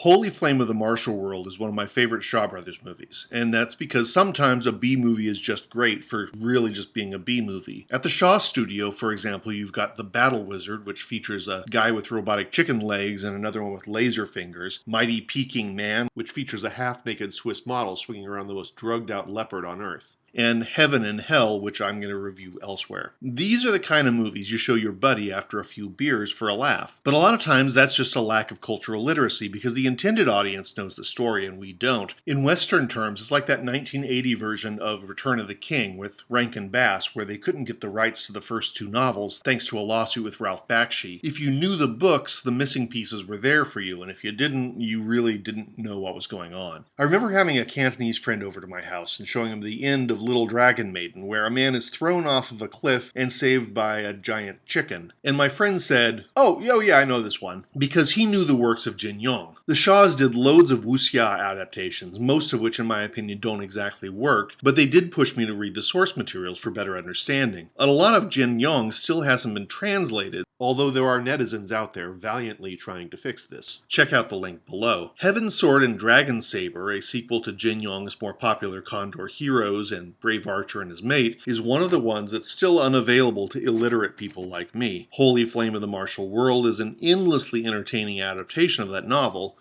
Holy Flame of the Martial World is one of my favorite Shaw Brothers movies, and that's because sometimes a B movie is just great for really just being a B movie. At the Shaw studio, for example, you've got The Battle Wizard, which features a guy with robotic chicken legs and another one with laser fingers, Mighty Peking Man, which features a half-naked Swiss model swinging around the most drugged-out leopard on Earth, and Heaven and Hell, which I'm going to review elsewhere. These are the kind of movies you show your buddy after a few beers for a laugh. But a lot of times that's just a lack of cultural literacy because the intended audience knows the story and we don't. In Western terms, it's like that 1980 version of Return of the King with Rankin Bass, where they couldn't get the rights to the first two novels thanks to a lawsuit with Ralph Bakshi. If you knew the books, the missing pieces were there for you, and if you didn't, you really didn't know what was going on. I remember having a Cantonese friend over to my house and showing him the end of Little Dragon Maiden, where a man is thrown off of a cliff and saved by a giant chicken. And my friend said, oh yeah, I know this one, because he knew the works of Jin Yong. The Shaws did loads of Wuxia adaptations, most of which in my opinion don't exactly work, but they did push me to read the source materials for better understanding. And a lot of Jin Yong still hasn't been translated, although there are netizens out there valiantly trying to fix this. Check out the link below. Heaven Sword and Dragon Saber, a sequel to Jin Yong's more popular Condor Heroes and Brave Archer and His Mate, is one of the ones that's still unavailable to illiterate people like me. Holy Flame of the Martial World is an endlessly entertaining adaptation of that novel,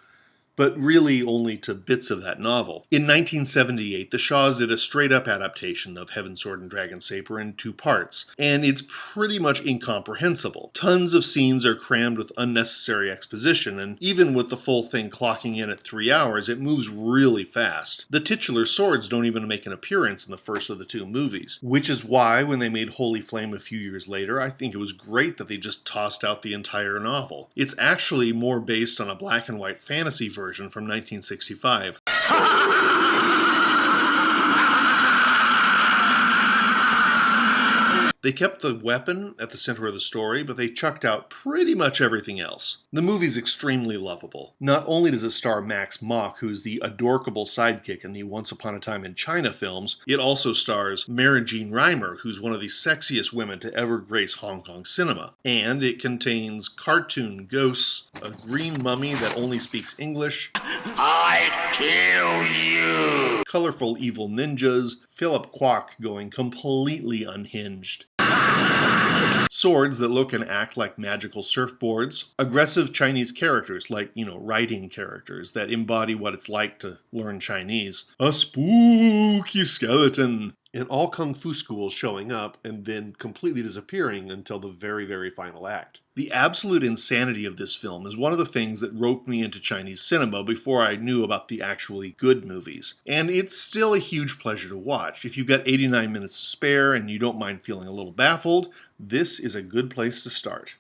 but really only to bits of that novel. In 1978, the Shaws did a straight-up adaptation of Heaven, Sword, and Dragon Saber in 2 parts, and it's pretty much incomprehensible. Tons of scenes are crammed with unnecessary exposition, and even with the full thing clocking in at 3 hours, it moves really fast. The titular swords don't even make an appearance in the first of the 2 movies, which is why, when they made Holy Flame a few years later, I think it was great that they just tossed out the entire novel. It's actually more based on a black and white fantasy version from 1965. They kept the weapon at the center of the story, but they chucked out pretty much everything else. The movie's extremely lovable. Not only does it star Max Mock, who's the adorkable sidekick in the Once Upon a Time in China films, it also stars Mary Jean Reimer, who's one of the sexiest women to ever grace Hong Kong cinema. And it contains cartoon ghosts, a green mummy that only speaks English, I'd kill you, colorful evil ninjas, Philip Kwok going completely unhinged, swords that look and act like magical surfboards, aggressive Chinese characters like, writing characters that embody what it's like to learn Chinese, a spooky skeleton, and all kung fu schools showing up and then completely disappearing until the very, very final act. The absolute insanity of this film is one of the things that roped me into Chinese cinema before I knew about the actually good movies. And it's still a huge pleasure to watch. If you've got 89 minutes to spare and you don't mind feeling a little baffled, this is a good place to start.